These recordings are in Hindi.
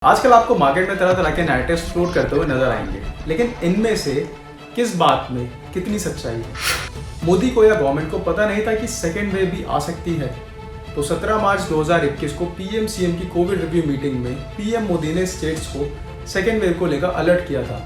आजकल आपको मार्केट में तरह तरह के नैरेटिव्स फ्लोट करते हुए नजर आएंगे, लेकिन इनमें से किस बात में कितनी सच्चाई है? मोदी को या गवर्नमेंट को पता नहीं था कि सेकेंड वेव भी आ सकती है। तो 17 मार्च 2021 को पीएम सीएम की कोविड रिव्यू मीटिंग में पीएम मोदी ने स्टेट्स को सेकेंड वेव को लेकर अलर्ट किया था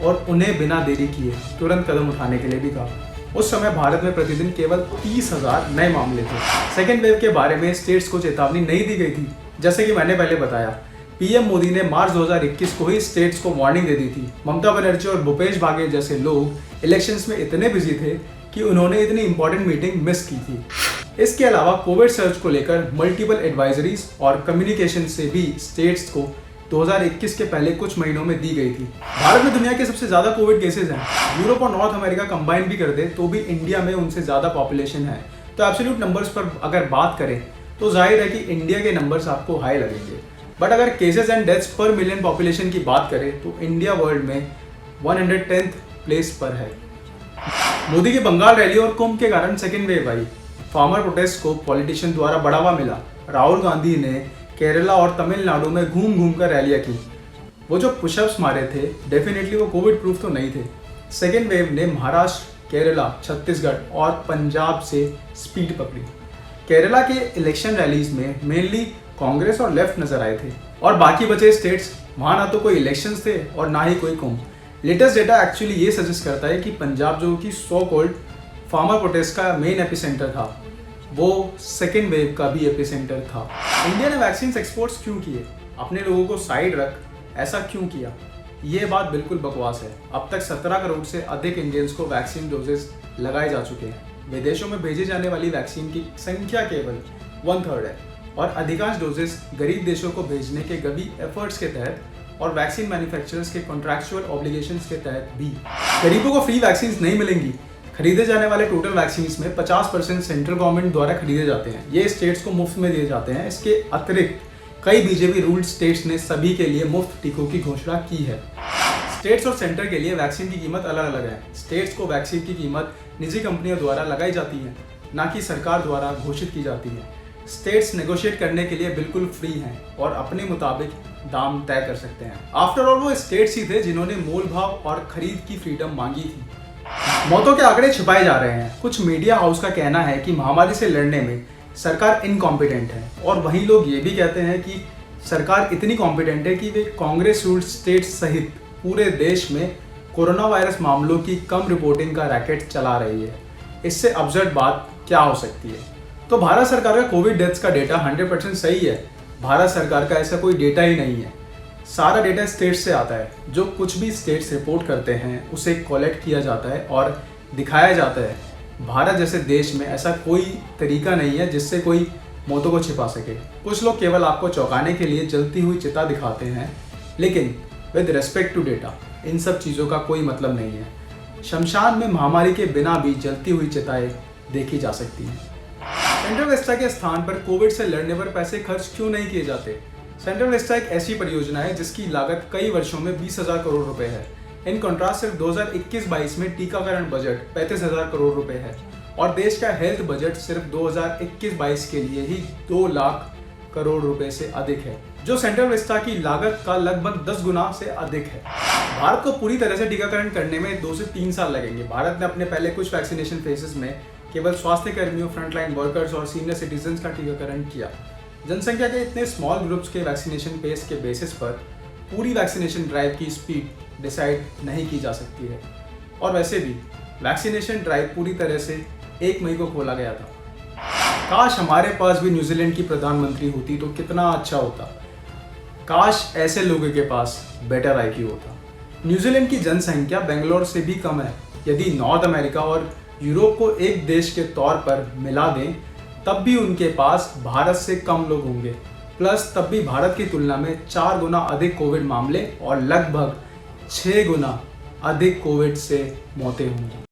और उन्हें बिना देरी किए तुरंत कदम उठाने के लिए भी कहा। उस समय भारत में प्रतिदिन केवल 30,000 नए मामले थे। सेकेंड वेव के बारे में स्टेट्स को चेतावनी नहीं दी गई थी। जैसे कि मैंने पहले बताया, पीएम मोदी ने मार्च 2021 को ही स्टेट्स को वार्निंग दे दी थी। ममता बनर्जी और भूपेश बाघेल जैसे लोग इलेक्शंस में इतने बिजी थे कि उन्होंने इतनी इंपॉर्टेंट मीटिंग मिस की थी। इसके अलावा कोविड सर्च को लेकर मल्टीपल एडवाइजरीज और कम्युनिकेशन से भी स्टेट्स को 2021 के पहले कुछ महीनों में दी गई थी। भारत में दुनिया के सबसे ज्यादा कोविड केसेस हैं। यूरोप और नॉर्थ अमेरिका कंबाइन भी कर दे तो भी इंडिया में उनसे ज्यादा पॉपुलेशन है। तो एब्सोल्यूट नंबर्स पर अगर बात करें तो जाहिर है कि इंडिया के नंबर्स आपको हाई लगेंगे। बट अगर केसेस एंड डेथ्स पर मिलियन पॉपुलेशन की बात करें तो इंडिया वर्ल्ड में 110th प्लेस पर है। मोदी की बंगाल रैली और कुंभ के कारण सेकेंड वेव आई। फार्मर प्रोटेस्ट को पॉलिटिशियन द्वारा बढ़ावा मिला। राहुल गांधी ने केरला और तमिलनाडु में घूम घूम कर रैलियां की। वो जो पुशअप्स मारे थे डेफिनेटली वो कोविड प्रूफ तो नहीं थे। सेकेंड वेव ने महाराष्ट्र, केरला, छत्तीसगढ़ और पंजाब से स्पीड पकड़ी। केरला के इलेक्शन रैलीज में मेनली कांग्रेस और लेफ्ट नजर आए थे और बाकी बचे स्टेट्स वहां ना तो कोई इलेक्शंस थे और ना ही कोई कुंभ। लेटेस्ट डेटा एक्चुअली ये सजेस्ट करता है कि पंजाब जो कि सो कॉल्ड फार्मर प्रोटेस्ट का मेन एपिसेंटर था, वो सेकेंड वेव का भी एपिसेंटर था। इंडिया ने वैक्सीन एक्सपोर्ट्स क्यों किए? अपने लोगों को साइड रख ऐसा क्यों किया? ये बात बिल्कुल बकवास है। अब तक 17 करोड़ से अधिक इंडियंस को वैक्सीन डोजेस लगाए जा चुके हैं। विदेशों में भेजी जाने वाली वैक्सीन की संख्या केवल 1/3 है और अधिकांश डोजेस गरीब देशों को भेजने के गभी एफर्ट्स के तहत और वैक्सीन मैन्युफैक्चरर्स के कॉन्ट्रैक्चुअल ऑब्लिगेशंस के तहत भी। गरीबों को फ्री वैक्सीन नहीं मिलेंगी। खरीदे जाने वाले टोटल वैक्सीन में 50% सेंट्रल गवर्नमेंट द्वारा खरीदे जाते हैं। ये स्टेट्स को मुफ्त में दिए जाते हैं। इसके अतिरिक्त कई बीजेपी रूल्ड स्टेट्स ने सभी के लिए मुफ्त टीकों की घोषणा की है। स्टेट्स और सेंटर के लिए वैक्सीन की कीमत अलग अलग है। स्टेट्स को वैक्सीन की कीमत निजी कंपनियों द्वारा लगाई जाती है, ना कि सरकार द्वारा घोषित की जाती है। स्टेट्स नेगोशिएट करने के लिए बिल्कुल फ्री हैं और अपने मुताबिक दाम तय कर सकते हैं। आफ्टर ऑल वो स्टेट्स ही थे जिन्होंने मोल भाव और खरीद की फ्रीडम मांगी थी। मौतों के आंकड़े छिपाए जा रहे हैं। कुछ मीडिया हाउस का कहना है कि महामारी से लड़ने में सरकार इनकॉम्पिटेंट है और वहीं लोग ये भी कहते हैं कि सरकार इतनी कॉम्पिटेंट है कि वे कांग्रेस रूल्ड स्टेट्स सहित पूरे देश में कोरोना वायरस मामलों की कम रिपोर्टिंग का रैकेट चला रही है। इससे अब्सर्ड बात क्या हो सकती है? तो भारत सरकार का कोविड डेथ्स का डेटा 100% सही है। भारत सरकार का ऐसा कोई डेटा ही नहीं है। सारा डेटा स्टेट्स से आता है। जो कुछ भी स्टेट्स रिपोर्ट करते हैं उसे कलेक्ट किया जाता है और दिखाया जाता है। भारत जैसे देश में ऐसा कोई तरीका नहीं है जिससे कोई मौतों को छिपा सके। कुछ लोग केवल आपको चौंकाने के लिए जलती हुई चिता दिखाते हैं, लेकिन विद रेस्पेक्ट टू डेटा इन सब चीज़ों का कोई मतलब नहीं है। शमशान में महामारी के बिना भी जलती हुई चिताएं देखी जा सकती हैं। सेंट्रल विस्टा के स्थान पर कोविड से लड़ने पर पैसे खर्च क्यों नहीं किए जाते? सेंट्रल विस्टा एक ऐसी परियोजना है जिसकी लागत कई वर्षों में 20,000 करोड़ रुपए है। इन कॉन्ट्रास्ट सिर्फ 2021-22 में टीकाकरण बजट 35,000 करोड़ रुपए है और देश का हेल्थ बजट सिर्फ 2021-22 के लिए ही 2 लाख करोड़ रुपए से अधिक है, जो सेंट्रल विस्टा की लागत का लगभग 10 गुना से अधिक है। भारत को पूरी तरह से टीकाकरण करने में 2 से 3 साल लगेंगे। भारत ने अपने पहले कुछ वैक्सीनेशन फेजेस में केवल स्वास्थ्य कर्मियों, फ्रंटलाइन वर्कर्स और सीनियर सिटीजन्स का टीकाकरण किया। जनसंख्या के इतने स्मॉल ग्रुप्स के वैक्सीनेशन पेस के बेसिस पर पूरी वैक्सीनेशन ड्राइव की स्पीड डिसाइड नहीं की जा सकती है। और वैसे भी वैक्सीनेशन ड्राइव पूरी तरह से 1 मई को खोला गया था। काश हमारे पास भी न्यूजीलैंड की प्रधानमंत्री होती तो कितना अच्छा होता। काश ऐसे लोगों के पास बेटर IQ होता। न्यूजीलैंड की जनसंख्या बेंगलोर से भी कम है। यदि नॉर्थ अमेरिका और यूरोप को एक देश के तौर पर मिला दें तब भी उनके पास भारत से कम लोग होंगे। प्लस तब भी भारत की तुलना में 4 गुना अधिक कोविड मामले और लगभग 6 गुना अधिक कोविड से मौतें होंगी।